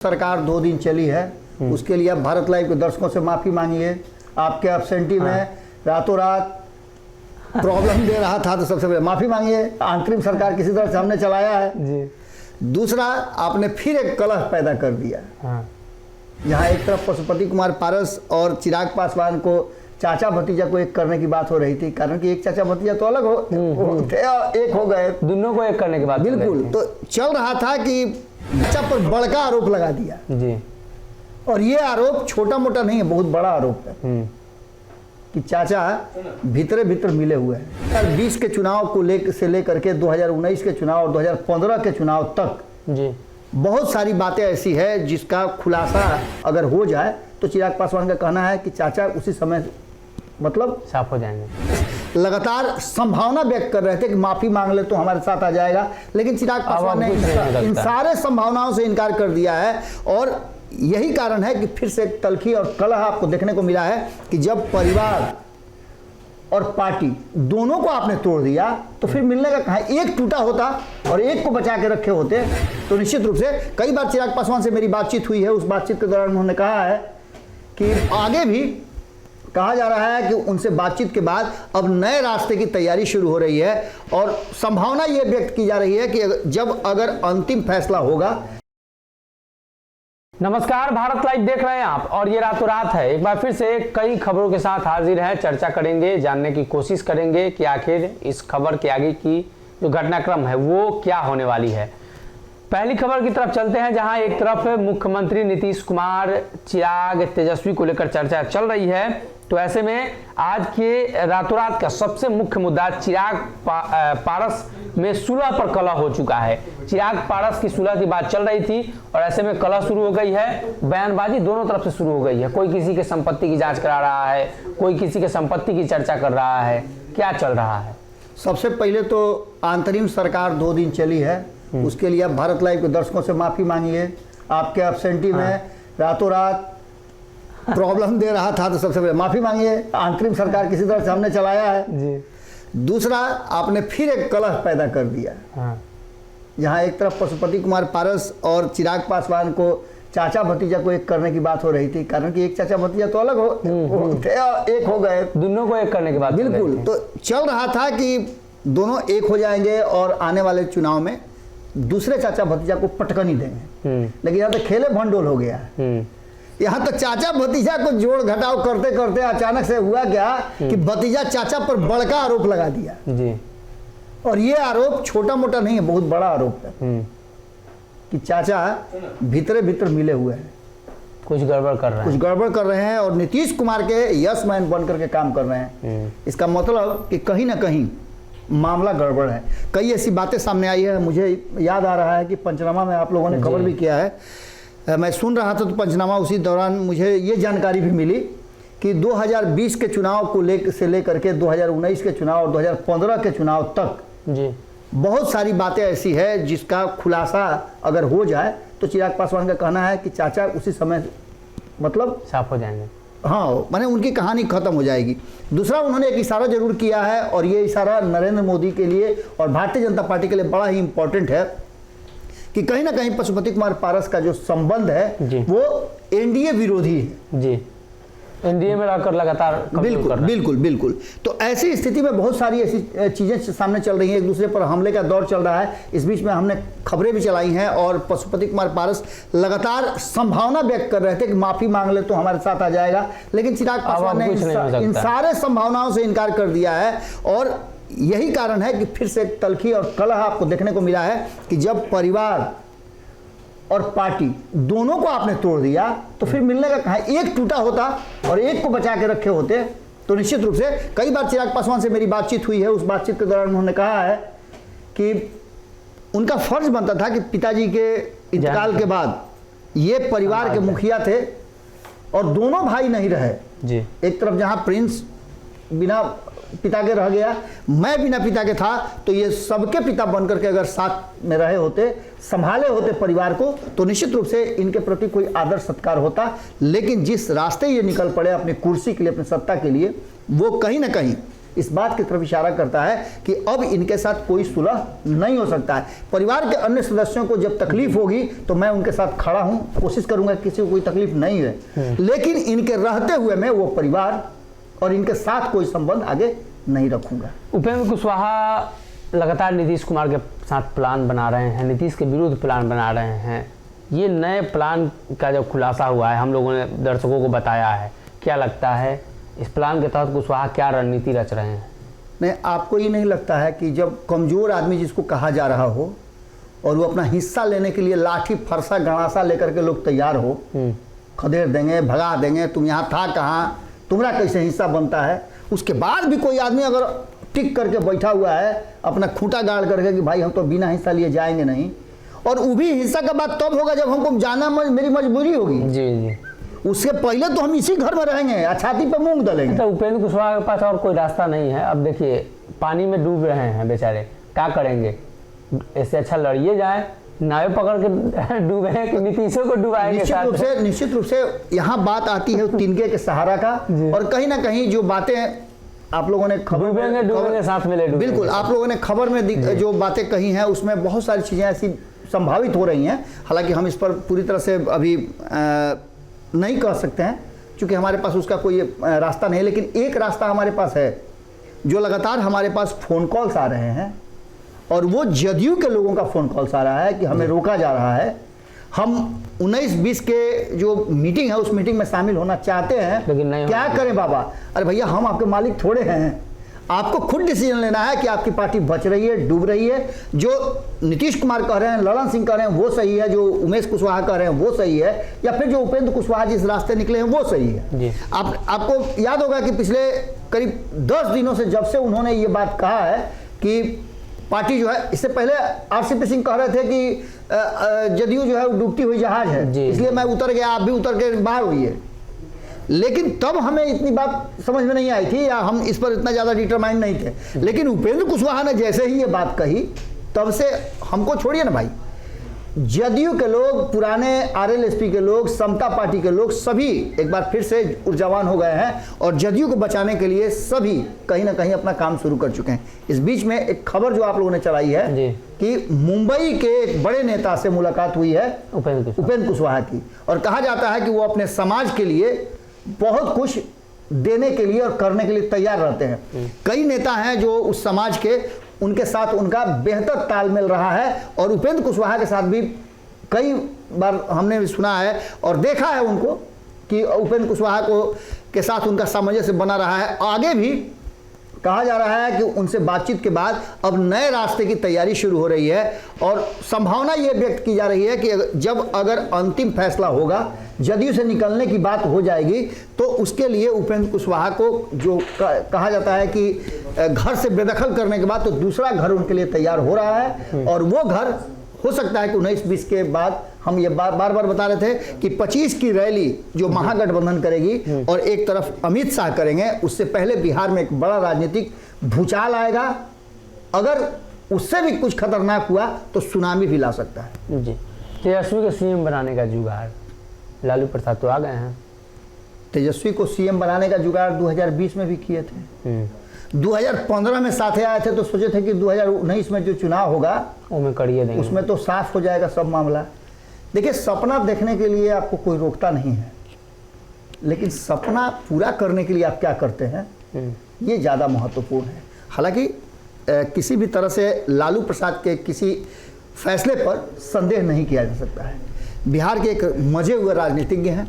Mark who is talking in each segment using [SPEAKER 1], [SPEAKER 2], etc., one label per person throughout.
[SPEAKER 1] सरकार 2 दिन चली है, उसके लिए अब भारत लाइव के दर्शकों से माफी मांगिए। आपके एब्सेंटी में रातों रात प्रॉब्लम दे रहा था, तो सबसे पहले माफी मांगिए। अंतरिम सरकार किसी तरह से हमने चलाया है जी। दूसरा, आपने फिर एक कलह पैदा कर दिया। जहाँ एक तरफ पशुपति कुमार पारस और चिराग पासवान को चाचा भतीजा को एक करने की बात हो रही थी, कारण कि एक चाचा भतीजा तो अलग थे, एक हो गए,
[SPEAKER 2] दोनों को एक करने की बात
[SPEAKER 1] बिल्कुल। तो चल रहा था कि बच्चा पर बड़का आरोप लगा दिया
[SPEAKER 2] जी, और
[SPEAKER 1] ये आरोप छोटा मोटा नहीं है, बहुत बड़ा आरोप है कि चाचा भीतरे भीतर मिले हुए हैं। 2020 के चुनाव को लेकर के 2019 के चुनाव और 2015 के चुनाव तक
[SPEAKER 2] जी
[SPEAKER 1] बहुत सारी बातें ऐसी है जिसका खुलासा अगर हो जाए तो चिराग पासवान का कहना है कि चाचा उसी समय मतलब
[SPEAKER 2] साफ हो जाएंगे।
[SPEAKER 1] लगातार संभावना व्यक्त कर रहे थे कि माफी मांग ले तो हमारे साथ आ जाएगा, लेकिन चिराग पासवान ने इन सारे संभावनाओं से इनकार कर दिया है। और यही कारण है कि फिर से एक तल्खी और कलह आपको देखने को मिला है कि जब परिवार और पार्टी दोनों को आपने तोड़ दिया तो फिर मिलने का कहाँ। एक टूटा होता और एक को बचा के रखे होते तो निश्चित रूप से, कई बार चिराग पासवान से मेरी बातचीत हुई है, उस बातचीत के दौरान उन्होंने कहा है कि आगे भी कहा जा रहा है कि उनसे बातचीत के बाद अब नए रास्ते की तैयारी शुरू हो रही है और संभावना यह व्यक्त की जा रही है कि जब अगर अंतिम फैसला होगा।
[SPEAKER 2] नमस्कार, भारत लाइव देख रहे हैं आप और ये रातों रात है। एक बार फिर से कई खबरों के साथ हाजिर है, चर्चा करेंगे, जानने की कोशिश करेंगे कि आखिर इस खबर के आगे की जो घटनाक्रम है वो क्या होने वाली है। पहली खबर की तरफ चलते हैं, जहां एक तरफ मुख्यमंत्री नीतीश कुमार चिराग तेजस्वी को लेकर चर्चा चल रही है, तो ऐसे में आज के रातों रात का सबसे मुख्य मुद्दा चिराग पारस में सुलह पर कलह हो चुका है। चिराग पारस की सुलह की बात चल रही थी और ऐसे में कलह शुरू हो गई है, बयानबाजी दोनों तरफ से शुरू हो गई है। कोई किसी के संपत्ति की जांच करा रहा है, कोई किसी के संपत्ति की चर्चा कर रहा है। क्या चल रहा है?
[SPEAKER 1] सबसे पहले तो अंतरिम सरकार 2 दिन चली है, उसके लिए अब भारत लाइव के दर्शकों से माफी मांगिए। आपके एब्सेंटी में रातों रात प्रॉब्लम दे रहा था, तो सबसे पहले माफी मांगिए। अंतरिम सरकार किसी तरह से हमने चलाया है जी। दूसरा, आपने फिर एक कलह पैदा कर दिया। जहां एक तरफ पशुपति कुमार पारस और चिराग पासवान को चाचा भतीजा को एक करने की बात हो रही थी, कारण कि एक चाचा भतीजा तो अलग थे, एक हो गए,
[SPEAKER 2] दोनों को एक करने की बात
[SPEAKER 1] बिल्कुल। तो चल रहा था कि दोनों एक हो जाएंगे और आने वाले चुनाव में दूसरे चाचा भतीजा को पटकनी देंगे, लेकिन यहाँ तो खेले भंडोल हो गया है। यहाँ तो चाचा भतीजा को जोड़ घटाव करते करते अचानक से हुआ क्या कि भतीजा चाचा पर बड़का आरोप लगा दिया
[SPEAKER 2] जी। और
[SPEAKER 1] ये आरोप छोटा मोटा नहीं है, बहुत बड़ा आरोप है कि चाचा भीतरे भीतर मिले हुए हैं,
[SPEAKER 2] कुछ गड़बड़ कर रहे हैं
[SPEAKER 1] और नीतीश कुमार के यस मैन बन करके काम कर रहे हैं। इसका मतलब कि कहीं ना कहीं मामला गड़बड़ है। कई ऐसी बातें सामने आई है। मुझे याद आ रहा है कि पंचनामा में आप लोगों ने खबर भी किया है, मैं सुन रहा था तो पंचनामा उसी दौरान मुझे ये जानकारी भी मिली कि 2020 के चुनाव को लेकर के 2019 के चुनाव और 2015 के चुनाव तक
[SPEAKER 2] जी
[SPEAKER 1] बहुत सारी बातें ऐसी है जिसका खुलासा अगर हो जाए तो चिराग पासवान का कहना है कि चाचा उसी समय मतलब
[SPEAKER 2] साफ हो जाएंगे।
[SPEAKER 1] हाँ, माने उनकी कहानी खत्म हो जाएगी। दूसरा, उन्होंने एक इशारा जरूर किया है और ये इशारा नरेंद्र मोदी के लिए और भारतीय जनता पार्टी के लिए बड़ा ही इंपॉर्टेंट है कि कहीं ना कहीं पशुपति कुमार पारस का जो संबंध है वो एनडीए विरोधी है जी।
[SPEAKER 2] एनडीए में रहकर लगातार
[SPEAKER 1] बिल्कुल। तो ऐसी स्थिति में बहुत सारी ऐसी चीजें सामने चल रही हैं, एक दूसरे पर हमले का दौर चल रहा है। इस बीच में हमने खबरें भी चलाई हैं और पशुपति कुमार पारस लगातार संभावना व्यक्त कर रहे थे कि माफी मांग ले तो हमारे साथ आ जाएगा, लेकिन चिराग पासवान ने इन सारे संभावनाओं से इनकार कर दिया है। और यही कारण है कि फिर से एक तल्खी और कलह आपको देखने को मिला है कि जब परिवार और पार्टी दोनों को आपने तोड़ दिया तो फिर मिलने का कहाँ। एक टूटा होता और एक को बचा के रखे होते तो निश्चित रूप से, कई बार चिराग पासवान से मेरी बातचीत हुई है, उस बातचीत के दौरान उन्होंने कहा है कि उनका फर्ज बनता था कि पिताजी के इंतकाल के बाद ये परिवार के मुखिया थे और दोनों भाई नहीं रहे जी। एक तरफ जहां प्रिंस बिना पिता के रह गया, मैं बिना पिता के था, तो ये सबके पिता बनकर के अगर साथ में रहे होते, संभाले होते परिवार को, तो निश्चित रूप से इनके प्रति कोई आदर सत्कार होता। लेकिन जिस रास्ते ये निकल पड़े अपनी कुर्सी के लिए, अपनी सत्ता के लिए, वो कहीं ना कहीं इस बात की तरफ इशारा करता है कि अब इनके साथ कोई सुलह नहीं हो सकता है। परिवार के अन्य सदस्यों को जब तकलीफ होगी तो मैं उनके साथ खड़ा हूं, कोशिश करूंगा किसी को कोई तकलीफ नहीं है, लेकिन इनके रहते हुए मैं वो परिवार और इनके साथ कोई संबंध आगे नहीं रखूंगा।
[SPEAKER 2] उपेंद्र कुशवाहा लगातार नीतीश कुमार के साथ प्लान बना रहे हैं, नीतीश के विरुद्ध प्लान बना रहे हैं। ये नए प्लान का जब खुलासा हुआ है, हम लोगों ने दर्शकों को बताया है, क्या लगता है इस प्लान के तहत कुशवाहा क्या रणनीति रच रहे हैं?
[SPEAKER 1] नहीं, आपको ये नहीं लगता है कि जब कमज़ोर आदमी जिसको कहा जा रहा हो और वो अपना हिस्सा लेने के लिए लाठी फरसा गणासा लेकर के लोग तैयार हो, खदेड़ देंगे, भगा देंगे, तुम यहाँ था कहाँ, तुम्हारा कैसे हिस्सा बनता है, उसके बाद भी कोई आदमी अगर टिक करके बैठा हुआ है अपना खूंटा गाड़ करके कि भाई हम तो बिना हिस्सा लिए जाएंगे नहीं, और वो भी हिस्सा का बात तब होगा जब हमको जाना मेरी मजबूरी होगी।
[SPEAKER 2] जी जी,
[SPEAKER 1] उससे पहले तो हम इसी घर में रहेंगे, छाती पे मूंग डालेंगे।
[SPEAKER 2] तो उपेंद्र कुशवाहा के पास और कोई रास्ता नहीं है। अब देखिए पानी में डूब रहे हैं बेचारे, क्या करेंगे? इससे अच्छा लड़िए जाए, नाव पकड़ के डूबे कि नीतीशों को डुबाएंगे।
[SPEAKER 1] निश्चित रूप से यहाँ बात आती है तिनके के सहारा का, और कहीं ना कहीं जो बातें आप लोगों ने
[SPEAKER 2] डूबेंगे साथ में ले डूबेंगे।
[SPEAKER 1] बिल्कुल, आप लोगों ने खबर में जो बातें कही हैं उसमें बहुत सारी चीज़ें ऐसी संभावित हो रही हैं। हालांकि हम इस पर पूरी तरह से अभी नहीं कह सकते हैं क्योंकि हमारे पास उसका कोई रास्ता नहीं है, लेकिन एक रास्ता हमारे पास है जो लगातार हमारे पास फ़ोन कॉल्स आ रहे हैं, और वो जदयू के लोगों का फ़ोन कॉल्स आ रहा है कि हमें रोका जा रहा है। हम 19-20 के जो मीटिंग है उस मीटिंग में शामिल होना चाहते हैं, लेकिन नहीं, क्या करें बाबा? अरे भैया, हम आपके मालिक थोड़े हैं, आपको खुद डिसीजन लेना है कि आपकी पार्टी बच रही है, डूब रही है। जो नीतीश कुमार कह रहे हैं, ललन सिंह कह रहे हैं वो सही है, जो उमेश कुशवाहा कह रहे हैं वो सही है, या फिर जो उपेंद्र कुशवाहा जिस रास्ते निकले हैं वो सही है। आपको याद होगा कि पिछले करीब 10 दिनों से जब से उन्होंने ये बात कहा है कि पार्टी जो है, इससे पहले आरसीपी सिंह कह रहे थे कि जदयू जो है डूबती हुई जहाज है, इसलिए मैं उतर गया, आप भी उतर के बाहर हुई है। लेकिन तब हमें इतनी बात समझ में नहीं आई थी, या हम इस पर इतना ज़्यादा डिटरमाइंड नहीं थे। लेकिन उपेंद्र कुशवाहा ने जैसे ही ये बात कही, तब से हमको छोड़िए ना भाई, जदयू के लोग, पुराने आरएलएसपी के लोग, समता पार्टी के लोग सभी एक बार फिर से ऊर्जावान हो गए हैं और जदयू को बचाने के लिए सभी कहीं ना कहीं अपना काम शुरू कर चुके हैं। इस बीच में एक खबर जो आप लोगों ने चलाई है कि मुंबई के एक बड़े नेता से मुलाकात हुई है उपेंद्र कुशवाहा की, और कहा जाता है कि वो अपने समाज के लिए बहुत कुछ देने के लिए और करने के लिए तैयार रहते हैं। कई नेता हैं जो उस समाज के, उनके साथ उनका बेहतर तालमेल रहा है, और उपेंद्र कुशवाहा के साथ भी कई बार हमने सुना है और देखा है उनको कि उपेंद्र कुशवाहा के साथ उनका सामंजस्य बना रहा है। आगे भी कहा जा रहा है कि उनसे बातचीत के बाद अब नए रास्ते की तैयारी शुरू हो रही है, और संभावना ये व्यक्त की जा रही है कि जब अगर अंतिम फैसला होगा, जदयू से निकलने की बात हो जाएगी, तो उसके लिए उपेंद्र कुशवाहा को जो कहा जाता है कि घर से बेदखल करने के बाद तो दूसरा घर उनके लिए तैयार हो रहा है, और वो घर हो सकता है कि 19-20 के बाद, हम ये बार बार बता रहे थे कि 25 की रैली जो महागठबंधन करेगी और एक तरफ अमित शाह करेंगे, उससे पहले बिहार में एक बड़ा राजनीतिक भूचाल आएगा। अगर उससे भी कुछ खतरनाक हुआ तो सुनामी भी ला सकता है।
[SPEAKER 2] जी, तेजस्वी को सीएम बनाने का जुगाड़, लालू प्रसाद तो आ गए हैं।
[SPEAKER 1] तेजस्वी को सीएम बनाने का जुगाड़ 2020 में भी किए थे, 2015 में साथे आए थे, तो सोचे थे कि 2019 में जो चुनाव होगा उसमें तो साफ हो जाएगा सब मामला। देखिए, सपना देखने के लिए आपको कोई रोकता नहीं है, लेकिन सपना पूरा करने के लिए आप क्या करते हैं ये ज़्यादा महत्वपूर्ण है। हालांकि किसी भी तरह से लालू प्रसाद के किसी फैसले पर संदेह नहीं किया जा सकता है। बिहार के एक मजे हुए राजनीतिज्ञ हैं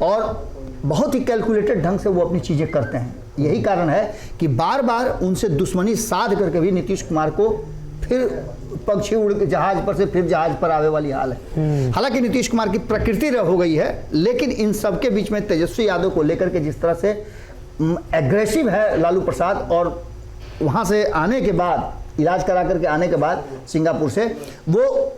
[SPEAKER 1] और बहुत ही कैलकुलेटेड ढंग से वो अपनी चीज़ें करते हैं। यही कारण है कि बार बार उनसे दुश्मनी साध करके भी नीतीश कुमार को फिर पक्षी उड़ के जहाज पर से फिर जहाज पर आवे वाली हाल है। हालांकि नीतीश कुमार की प्रकृति हो गई है, लेकिन इन सब के बीच में तेजस्वी यादव को लेकर के जिस तरह से एग्रेसिव है लालू प्रसाद, और वहाँ से आने के बाद, इलाज करा करके आने के बाद सिंगापुर से, वो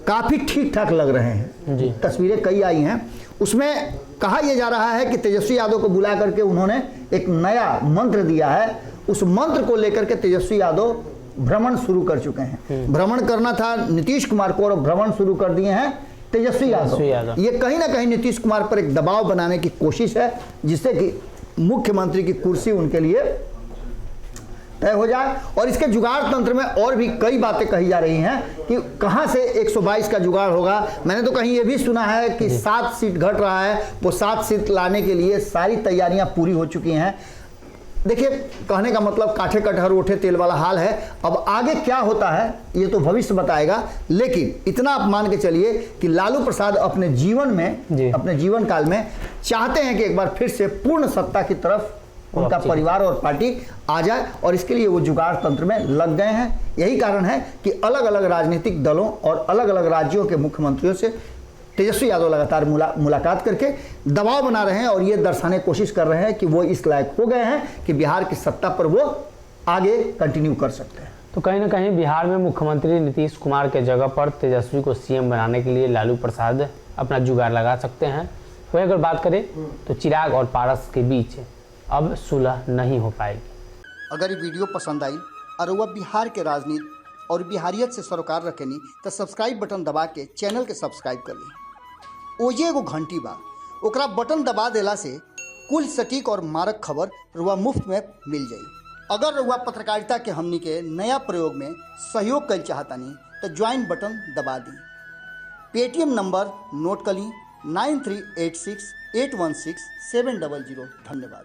[SPEAKER 1] काफ़ी ठीक ठाक लग रहे हैं। तस्वीरें कई आई हैं, उसमें कहा यह जा रहा है कि तेजस्वी यादव को बुला करके उन्होंने एक नया मंत्र दिया है। उस मंत्र को लेकर के तेजस्वी यादव भ्रमण शुरू कर चुके हैं। भ्रमण करना था नीतीश कुमार को और भ्रमण शुरू कर दिए हैं तेजस्वी यादव। ये कहीं ना कहीं नीतीश कुमार पर एक दबाव बनाने की कोशिश है, जिससे कि मुख्यमंत्री की कुर्सी उनके लिए तय हो जाए। और इसके जुगाड़ तंत्र में और भी कई बातें कही जा रही हैं कि कहां से 122 का जुगाड़ होगा। मैंने तो कहीं ये भी सुना है कि 7 सीट घट रहा है, वो 7 सीट लाने के लिए सारी तैयारियां पूरी हो चुकी हैं। देखिए, कहने का मतलब काठे कटहर ओठे तेल वाला हाल है। अब आगे क्या होता है ये तो भविष्य बताएगा, लेकिन इतना आप मान के चलिए कि लालू प्रसाद अपने जीवन में, अपने जीवन काल में चाहते हैं कि एक बार फिर से पूर्ण सत्ता की तरफ उनका परिवार और पार्टी आ जाए, और इसके लिए वो जुगाड़ तंत्र में लग गए हैं। यही कारण है कि अलग अलग राजनीतिक दलों और अलग अलग राज्यों के मुख्यमंत्रियों से तेजस्वी यादव लगातार मुलाकात करके दबाव बना रहे हैं और ये दर्शाने की कोशिश कर रहे हैं कि वो इस लायक हो गए हैं कि बिहार की सत्ता पर वो आगे कंटिन्यू कर सकते हैं।
[SPEAKER 2] तो कहीं ना कहीं बिहार में मुख्यमंत्री नीतीश कुमार के जगह पर तेजस्वी को सीएम बनाने के लिए लालू प्रसाद अपना जुगाड़ लगा सकते हैं। वही अगर बात करें तो चिराग और पारस के बीच अब सुलह नहीं हो पाएगी।
[SPEAKER 1] अगर ये वीडियो पसंद आई और वह बिहार के राजनीति और बिहारियत से सरोकार रखेनी तो सब्सक्राइब बटन दबा के चैनल के सब्सक्राइब कर ली। ओजे एगो घंटी बा, ओकरा बटन दबा देला से कुल सटीक और मारक खबर रुआ मुफ्त में मिल जाई। अगर रुआ पत्रकारिता के हमनी के नया प्रयोग में सहयोग कर चाहतानी तो ज्वाइन बटन दबा दी। पेटीएम नंबर नोट कर ली 9386816700। धन्यवाद।